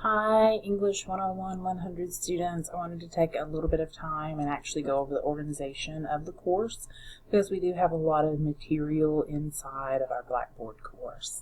Hi, English 101 100 students. I wanted to take a little bit of time and actually go over the organization of the course because we do have a lot of material inside of our Blackboard course.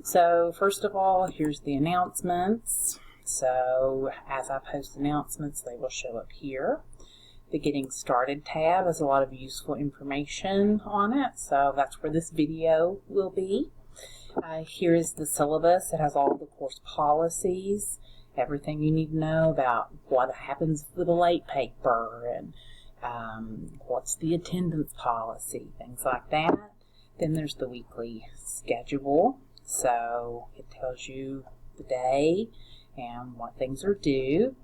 So first of all, here's the announcements. So as I post announcements, they will show up here. The Getting Started tab has a lot of useful information on it, so that's where this video will be. Here is the syllabus. It has all the course policies, everything you need to know about what happens with a late paper and what's the attendance policy, things like that. Then there's the weekly schedule. So it tells you the day and what things are due.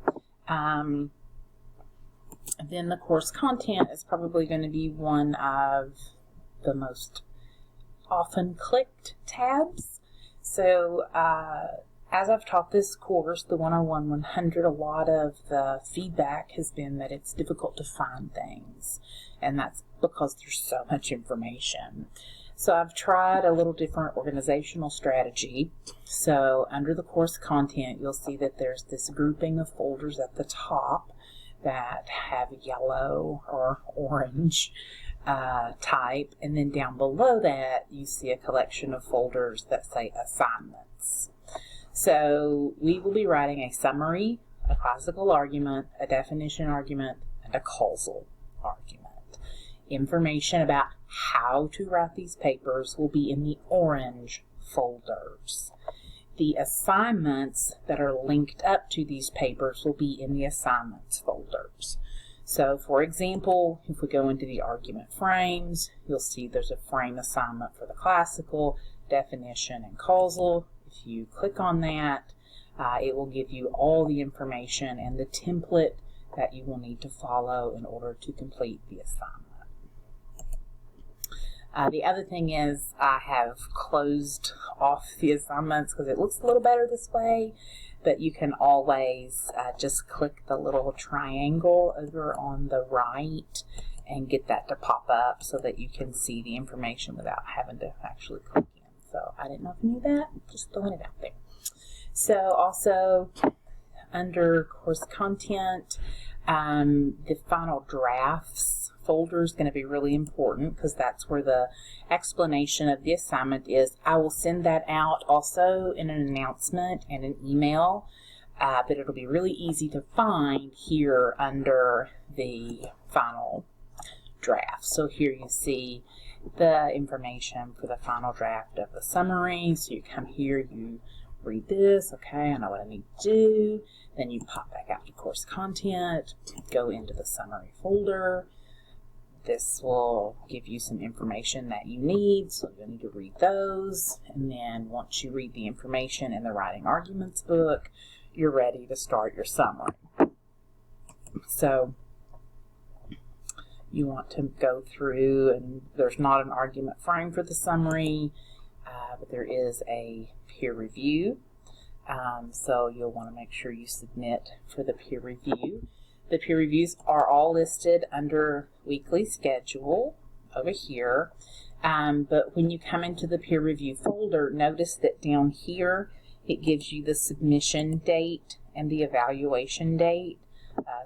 Then the course content is probably going to be one of the most often clicked tabs. So as I've taught this course, the 101 100, a lot of the feedback has been that it's difficult to find things, and that's because there's so much information. So I've tried a little different organizational strategy. So under the course content, you'll see that there's this grouping of folders at the top that have yellow or orange type, and then down below that you see a collection of folders that say assignments. So we will be writing a summary, a classical argument, a definition argument, and a causal argument. Information about how to write these papers will be in the orange folders. The assignments that are linked up to these papers will be in the assignments folders. So for example, if we go into the argument frames, you'll see there's a frame assignment for the classical, definition, and causal. If you click on that, it will give you all the information and the template that you will need to follow in order to complete the assignment. The other thing is I have closed off the assignments because it looks a little better this way, but you can always just click the little triangle over on the right and get that to pop up so that you can see the information without having to actually click in. So I didn't know if you knew that, just throwing it out there. So also under course content, the final drafts folder is going to be really important because that's where the explanation of the assignment is. I will send that out also in an announcement and an email, but it'll be really easy to find here under the final draft. So here you see the information for the final draft of the summary. So you come here, you read this, okay, I know what I need to do. Then you pop back out to course content, go into the summary folder. This will give you some information that you need, so you'll need to read those. And then once you read the information in the Writing Arguments book, you're ready to start your summary. So you want to go through, and there's not an argument frame for the summary, but there is a peer review. So you'll want to make sure you submit for the peer review. The peer reviews are all listed under weekly schedule over here. But when you come into the peer review folder, notice that down here it gives you the submission date and the evaluation date.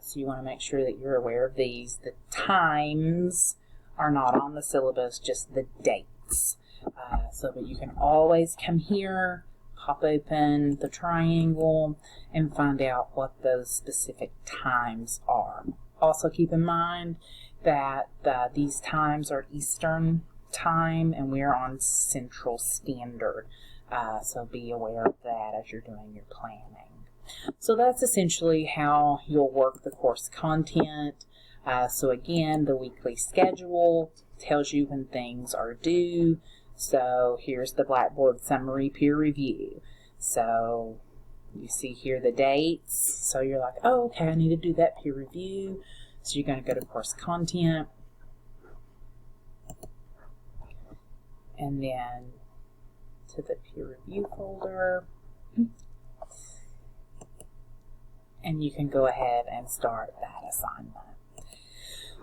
So you want to make sure that you're aware of these. The times are not on the syllabus, just the dates. So that you can always come here, pop open the triangle, and find out what those specific times are. Also keep in mind that these times are Eastern time and we're on Central Standard. So be aware of that as you're doing your planning. So that's essentially how you'll work the course content. So again, the weekly schedule tells you when things are due. So here's the Blackboard summary peer review. So you see here the dates. So you're like, oh, okay, I need to do that peer review. So you're going to go to course content. And then to the peer review folder. And you can go ahead and start that assignment.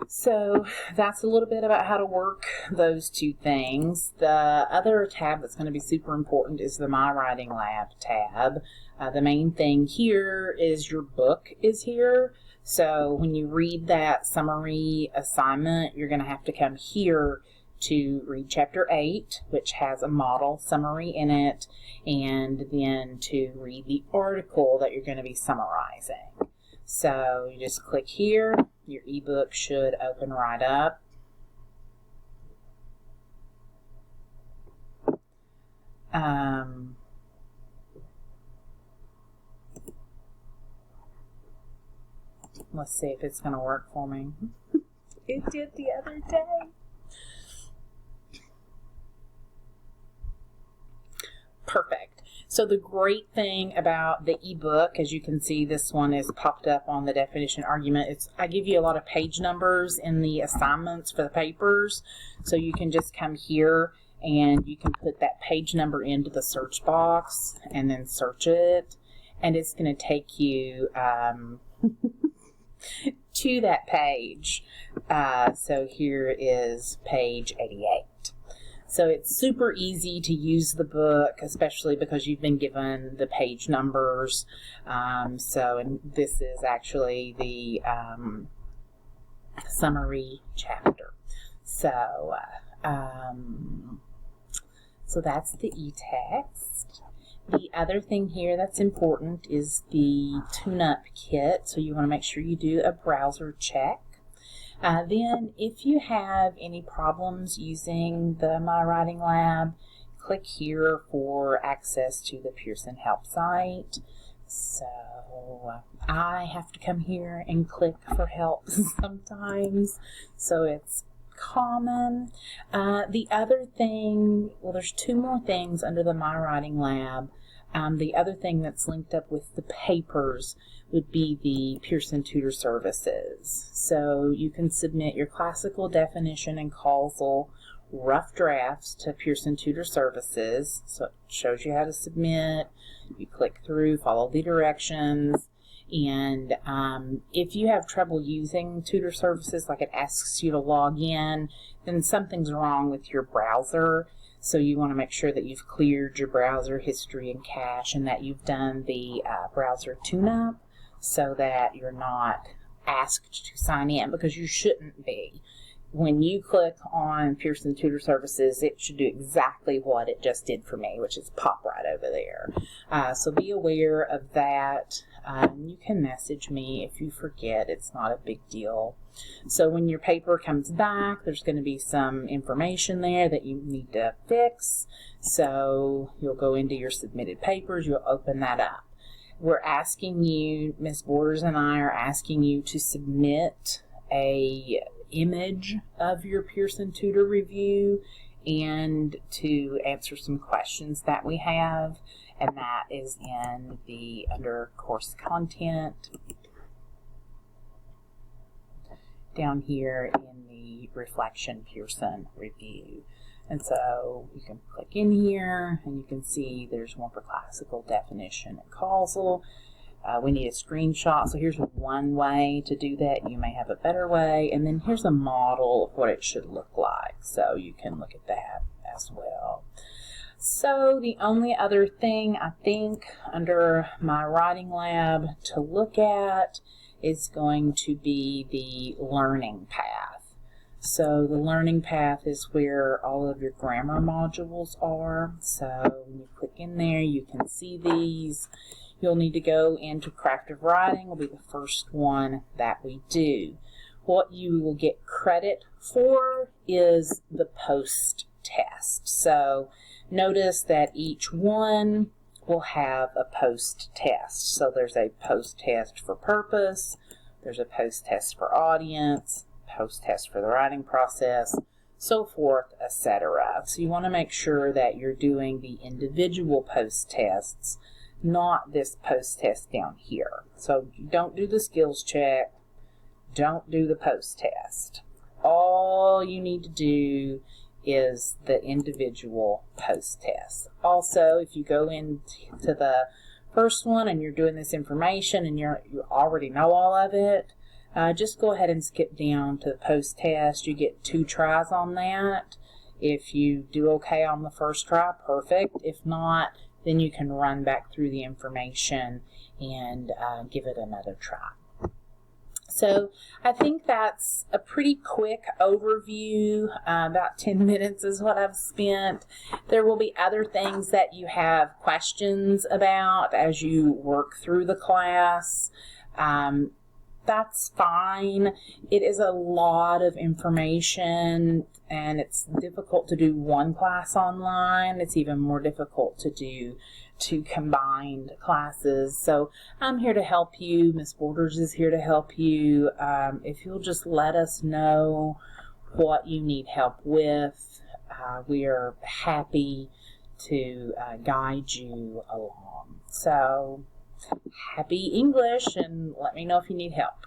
So that's a little bit about how to work those two things. The other tab that's going to be super important is the MyWritingLab tab. The main thing here is your book is here. So when you read that summary assignment, you're going to have to come here to read Chapter 8, which has a model summary in it, and then to read the article that you're going to be summarizing. So you just click here. Your ebook should open right up. Let's see if it's going to work for me. It did the other day. Perfect. So the great thing about the ebook, as you can see, this one is popped up on the definition argument. I give you a lot of page numbers in the assignments for the papers. So you can just come here and you can put that page number into the search box and then search it. And it's going to take you to that page. So here is page 88. So it's super easy to use the book, especially because you've been given the page numbers. And this is actually the summary chapter. So that's the e-text. The other thing here that's important is the tune-up kit. So you want to make sure you do a browser check. Then if you have any problems using the MyWritingLab, click here for access to the Pearson help site. So I have to come here and click for help sometimes, so it's common. The other thing, well, there's two more things under the MyWritingLab. The other thing that's linked up with the papers would be the Pearson Tutor Services. So you can submit your classical definition and causal rough drafts to Pearson Tutor Services. So it shows you how to submit. You click through, follow the directions. And if you have trouble using Tutor Services, like it asks you to log in, then something's wrong with your browser. So you want to make sure that you've cleared your browser history and cache and that you've done the browser tune-up so that you're not asked to sign in, because you shouldn't be. When you click on Pearson Tutor Services, it should do exactly what it just did for me, which is pop right over there. So be aware of that. You can message me if you forget. It's not a big deal. So when your paper comes back, there's going to be some information there that you need to fix. So you'll go into your submitted papers, you'll open that up. We're asking you, Ms. Borders and I are asking you to submit a image of your Pearson Tutor review and to answer some questions that we have, and that is in the under course content down here in the Reflection Pearson review. And so you can click in here and you can see there's one for classical definition and causal. We need a screenshot. So here's one way to do that. You may have a better way. And then here's a model of what it should look like. So you can look at that as well. So the only other thing I think under MyWritingLab to look at is going to be the learning path. So the learning path is where all of your grammar modules are. So when you click in there, you can see these. You'll need to go into Craft of Writing, will be the first one that we do. What you will get credit for is the post test. So notice that each one will have a post test. So there's a post test for purpose, there's a post test for audience, post test for the writing process, so forth, etc. So you want to make sure that you're doing the individual post tests, not this post test down here. So don't do the skills check, don't do the post test. All you need to do is the individual post test. Also, if you go into the first one and you're doing this information and you already know all of it, just go ahead and skip down to the post-test. You get 2 tries on that. If you do okay on the first try, perfect. If not, then you can run back through the information and give it another try. So I think that's a pretty quick overview. About 10 minutes is what I've spent. There will be other things that you have questions about as you work through the class. That's fine. It is a lot of information, and it's difficult to do one class online. It's even more difficult to do 2 combined classes. So I'm here to help you. Ms. Borders is here to help you. If you'll just let us know what you need help with, we are happy to guide you along. So happy English, and let me know if you need help.